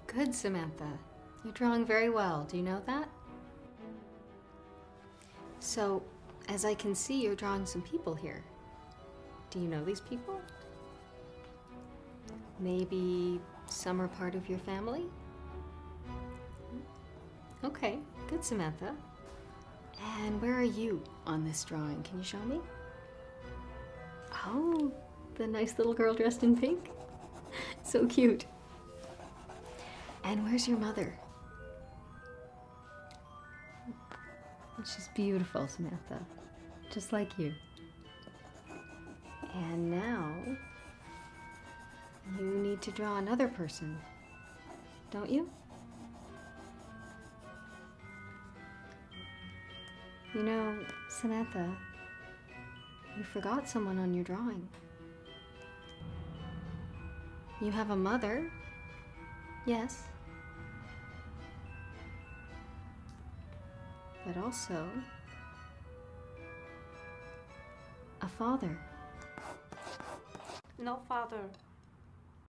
Good, Samantha. You're drawing very well. Do you know that? So, as I can see, you're drawing some people here. Do you know these people? Maybe some are part of your family? Okay, good, Samantha. And where are you on this drawing? Can you show me? Oh, the nice little girl dressed in pink. So cute. And where's your mother? She's beautiful, Samantha. Just like you. And now, you need to draw another person, don't you? You know, Samantha, you forgot someone on your drawing. You have a mother, yes, but also a father. No father.